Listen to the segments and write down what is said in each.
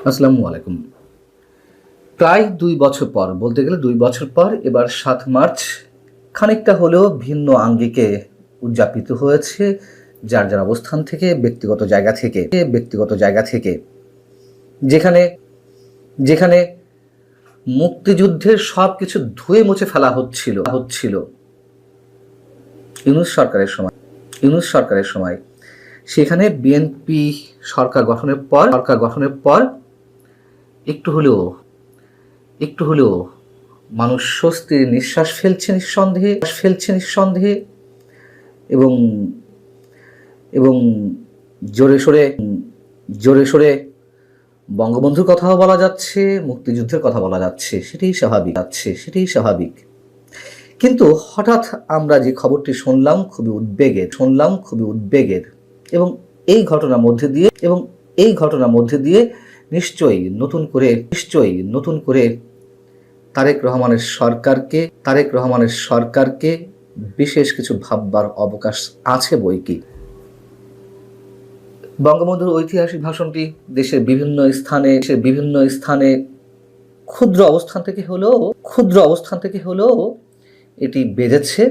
আসসালামু আলাইকুম। প্রায় ২ বছর পর, বলতে গেলে ২ বছর পর এবার ৭ মার্চ খানিকটা হলেও ভিন্ন আঙ্গিকে উদযাপিত হয়েছে যার, যার অবস্থান থেকে, ব্যক্তিগত জায়গা থেকে। যেখানে যেখানে মুক্তিযুদ্ধের সবকিছু ধুয়ে মুছে ফেলা হচ্ছিল ইউনূস সরকারের সময়। সেখানে বিএনপি সরকার গঠনের পর একটু হলেও মানুষ স্বস্তির নিঃশ্বাস ফেলছে নিঃসন্দেহে এবং এবং জোরে সোরে বঙ্গবন্ধুর কথাও বলা যাচ্ছে, মুক্তিযুদ্ধের কথা বলা যাচ্ছে, সেটাই স্বাভাবিক। কিন্তু হঠাৎ আমরা যে খবরটি শুনলাম খুবই উদ্বেগের এবং এই ঘটনার মধ্যে দিয়ে নিশ্চয়ই নতুন করে তারেক রহমানের সরকারকে বিশেষ কিছু ভাববার অবকাশ আছে বইকি। বঙ্গবন্ধুর ঐতিহাসিক ভাষণটি দেশের বিভিন্ন স্থানে ক্ষুদ্র অবস্থান থেকে হলেও এটি বেজেছে।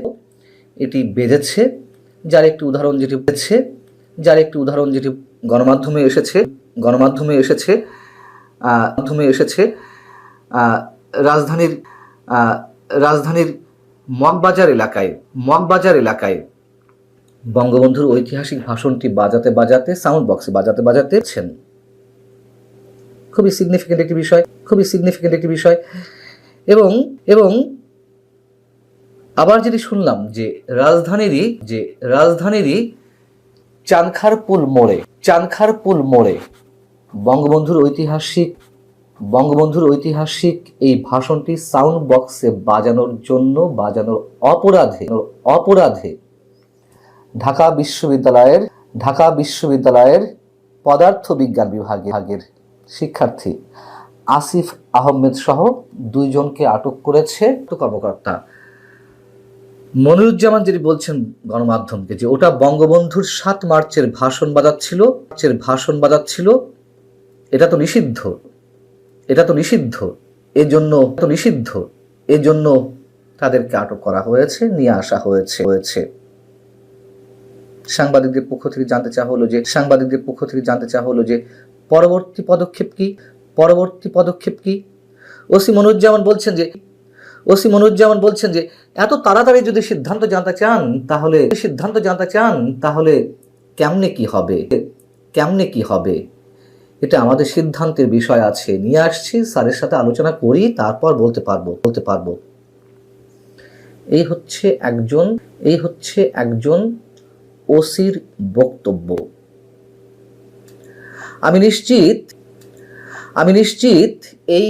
যার একটি উদাহরণ যেটি গণমাধ্যমে এসেছে রাজধানীর মগবাজার এলাকায় বঙ্গবন্ধুর ঐতিহাসিক ভাষণটি বাজাতে সাউন্ড বক্সে বাজাতেছেন। খুবই সিগনিফিকেন্ট একটি বিষয়। এবং আবার যেটি শুনলাম যে রাজধানীরই চানখারপুল মোড়ে বঙ্গবন্ধুর ঐতিহাসিক এই ভাষণটি সাউন্ড বক্সে বাজানোর অপরাধে ঢাকা বিশ্ববিদ্যালয়ের পদার্থ বিজ্ঞান বিভাগের শিক্ষার্থী আসিফ আহমেদ সহ 2 জনকে আটক করেছে কর্মকর্তা। মনিরুজ্জামান যেটি বলছেন গণমাধ্যমকে যে ওটা বঙ্গবন্ধুর 7 মার্চের ভাষণ বাজাচ্ছিল, এটা তো নিষিদ্ধ, এজন্য তাদেরকে আটক করা হয়েছে, নিয়ে আসা হয়েছে। সাংবাদিকদের পক্ষ থেকে জানতে চাওয়া হলো যে পরবর্তী পদক্ষেপ কি। ওসি মনিরুজ্জামান বলছেন যে এত তাড়াতাড়ি যদি সিদ্ধান্ত জানতে চান তাহলে কেমনে কি হবে, এটা আমাদের সিদ্ধান্তের বিষয় আছে, নিয়ে আসছি, স্যারের সাথে আলোচনা করি, তারপর বলতে পারবো। এই হচ্ছে একজন ওসির বক্তব্য। আমি নিশ্চিত এই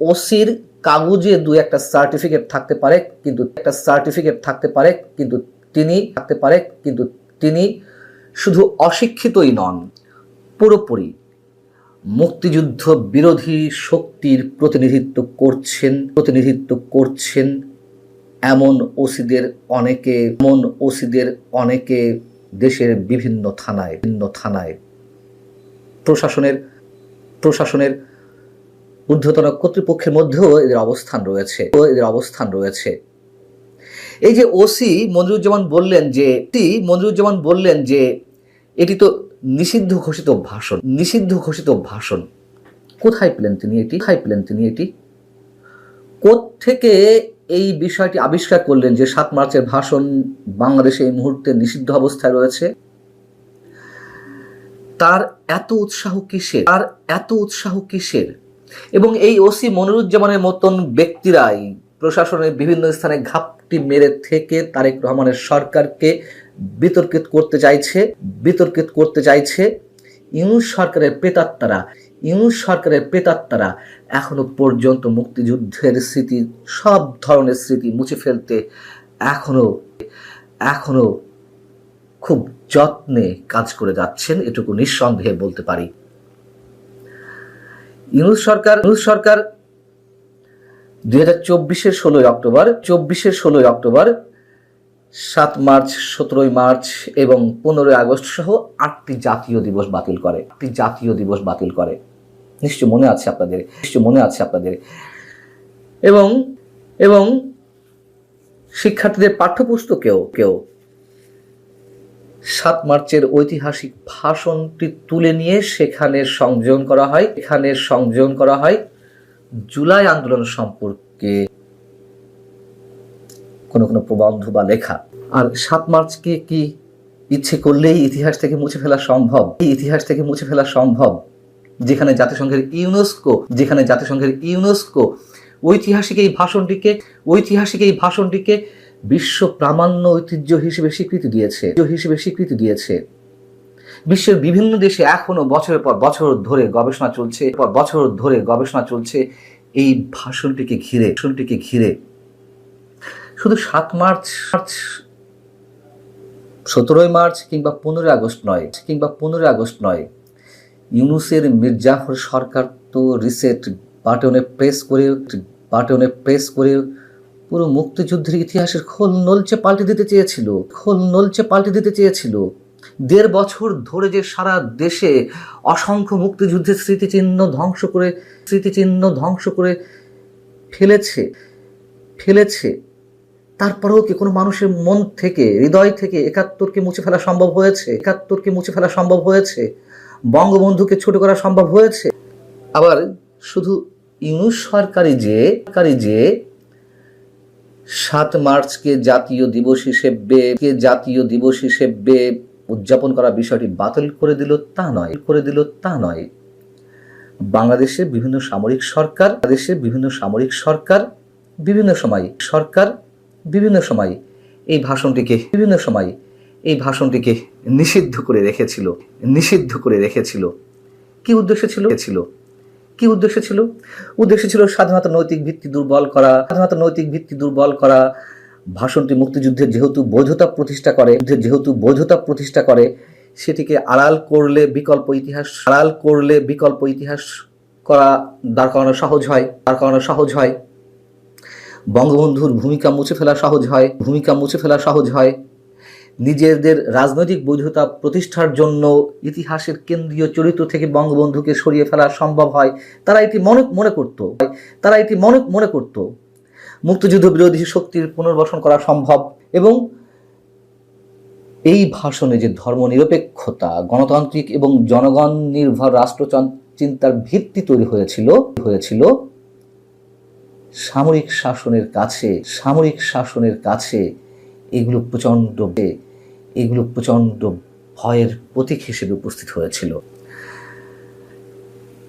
ওসির কাগজে 2-1টা সার্টিফিকেট থাকতে পারে, কিন্তু তিনি শুধু অশিক্ষিতই নন, পুরোপুরি মুক্তিযুদ্ধ বিরোধী শক্তির প্রতিনিধিত্ব করছেন এমন অনেকে দেশের বিভিন্ন থানায় প্রশাসনের ঊর্ধ্বতন কর্তৃপক্ষের মধ্যেও এদের অবস্থান রয়েছে। এই যে ওসি মনিরুজ্জামান বললেন যে এটি তো নিষিদ্ধ ঘোষিত ভাষণ। কোথায় পেলেন তিনি এটি? কোত্থেকে এই বিষয়টি আবিষ্কার করলেন যে 7 মার্চের ভাষণ বাংলাদেশে এই মুহূর্তে নিষিদ্ধ অবস্থায় রয়েছে? তার এত উৎসাহ কিসের? এবং এই ওসি মনিরুজ্জামানের মতন ব্যক্তিরাই প্রশাসনের বিভিন্ন স্থানে ঘাপটি মেরে থেকে তারেক রহমানের সরকারকে বিতর্কিত করতে চাইছে। ইউনূস সরকারের প্রেতাত্মারা এখনো পর্যন্ত মুক্তিযুদ্ধের স্মৃতি, সব ধরনের স্মৃতি মুছে ফেলতে এখনো খুব যত্নে কাজ করে যাচ্ছেন, এটুকু নিঃসন্দেহে বলতে পারি। ইউনূস সরকার 2024-এর 16 অক্টোবর 7 মার্চ, 17 মার্চ এবং 15 আগস্ট সহ 8টি জাতীয় দিবস বাতিল করে। নিশ্চয় মনে আছে আপনাদের। এবং শিক্ষার্থীদের পাঠ্যপুস্তকেও 7 মার্চের ঐতিহাসিক ভাষণটি তুলে নিয়ে সেখানে সংযোজন করা হয় জুলাই আন্দোলন সম্পর্কে কোনো প্রবন্ধ বা লেখা। আর 7 মার্চকে কি ইচ্ছে করলেই ইতিহাস থেকে মুছে ফেলা সম্ভব? যেখানে জাতিসংঘের ইউনেস্কো ঐতিহাসিক এই ভাষণটিকে বিশ্ব প্রামাণ্য ঐতিহ্য হিসেবে স্বীকৃতি দিয়েছে। বিশ্বের বিভিন্ন দেশে এখনো বছরের পর বছর ধরে গবেষণা চলছে এই ভাষণটিকে ঘিরে। শুধু 7 মার্চ, 17 মার্চ কিংবা 15 আগস্ট নয়, ইউনূসের মির্জাফর সরকার তো রিসেট বাটনে প্রেস করে পুরো মুক্তিযুদ্ধের ইতিহাসের খোল নলচে পাল্টে দিতে চেয়েছিল। 1.5 বছর ধরে যে সারা দেশে অসংখ্য মুক্তিযুদ্ধের স্মৃতিচিহ্ন ধ্বংস করে ফেলেছে। তারপরেও কি কোনো মানুষের মন থেকে, হৃদয় থেকে 71কে মুছে ফেলা সম্ভব হয়েছে? বঙ্গবন্ধুকে ছোট করা সম্ভব হয়েছে? আবার শুধু ইউনূস সরকারই যে 7 মার্চকে জাতীয় দিবস হিসেবে উদযাপন করার বিষয়টি বাতিল করে দিল তা নয়। বাংলাদেশের বিভিন্ন সামরিক সরকার বিভিন্ন সময় এই ভাষণটিকে নিষিদ্ধ করে রেখেছিল। কি উদ্দেশ্য ছিল? উদ্দেশ্য ছিল স্বাধীনতার নৈতিক ভিত্তি দুর্বল করা। ভাষণটি মুক্তিযুদ্ধের যেহেতু বৈধতা প্রতিষ্ঠা করে, সেটিকে আড়াল করলে বিকল্প ইতিহাস দাঁড় করানো সহজ হয়। বঙ্গবন্ধুর ভূমিকা মুছে ফেলা সহজ হয়। নিজেদের রাজনৈতিক বৈধতা প্রতিষ্ঠার জন্য ইতিহাসের কেন্দ্রীয় চরিত্র থেকে বঙ্গবন্ধুকে সরিয়ে ফেলা সম্ভব হয়। তারা এটি মনে করত মুক্তিযুদ্ধ বিরোধী শক্তির পুনর্বাসন করা সম্ভব। এবং এই ভাষণে যে ধর্মনিরপেক্ষতা, গণতান্ত্রিক এবং জনগণ নির্ভর রাষ্ট্র চিন্তার ভিত্তি তৈরি হয়েছিল, সামরিক শাসনের কাছে এগুলো প্রচন্ড ভয়ের প্রতীক হিসেবে উপস্থিত হয়েছিল।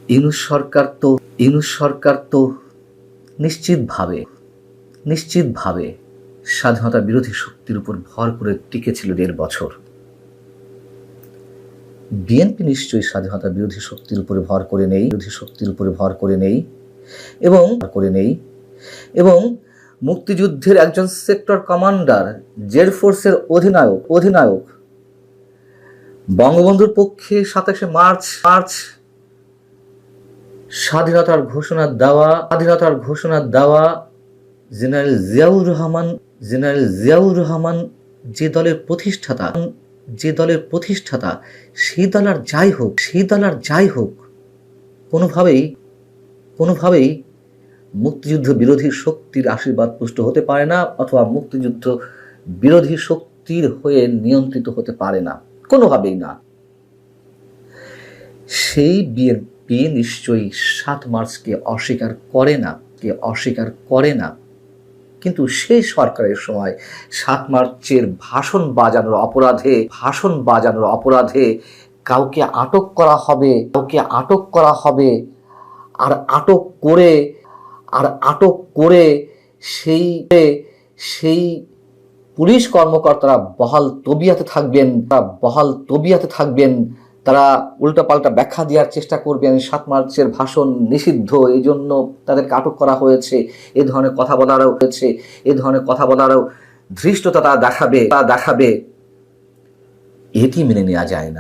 ইউনূস সরকার তো নিশ্চিতভাবে স্বাধীনতা বিরোধী শক্তির উপর ভর করে টিকেছিল 1.5 বছর। বিএনপি নিশ্চয়ই স্বাধীনতা বিরোধী শক্তির উপরে ভর করে নেই এবং মুক্তিযুদ্ধের একজন সেক্টর কমান্ডার, জেড ফোর্সের অধিনায়ক বঙ্গবন্ধুর পক্ষে 27 মার্চ স্বাধীনতার ঘোষণা দেওয়া জেনারেল জিয়াউর রহমান যে দলের প্রতিষ্ঠাতা, সেই দল আর যাই হোক কোনোভাবেই মুক্তিযুদ্ধ বিরোধী শক্তির আশীর্বাদ পুষ্ট হতে পারে না, অথবা মুক্তিযুদ্ধ বিরোধী শক্তির হয়ে নিয়ন্ত্রিত হতে পারে না, কোনোভাবেই না। সেই বিএনপি নিশ্চয়ই 7 মার্চকে অস্বীকার করে না। কিন্তু সেই সরকারের সময় 7 মার্চের ভাষণ বাজানোর অপরাধে কাউকে আটক করা হবে, আর আটক করে সেই পুলিশ কর্মকর্তারা বহাল তবিয়াতে থাকবেন। তারা উল্টাপাল্টা ব্যাখ্যা দেওয়ার চেষ্টা করবেন, 7 মার্চের ভাষণ নিষিদ্ধ, এই জন্য তাদেরকে আটক করা হয়েছে। এ ধরনের কথা বলারও ধৃষ্টতা দেখাবে, এটি মেনে নেওয়া যায় না।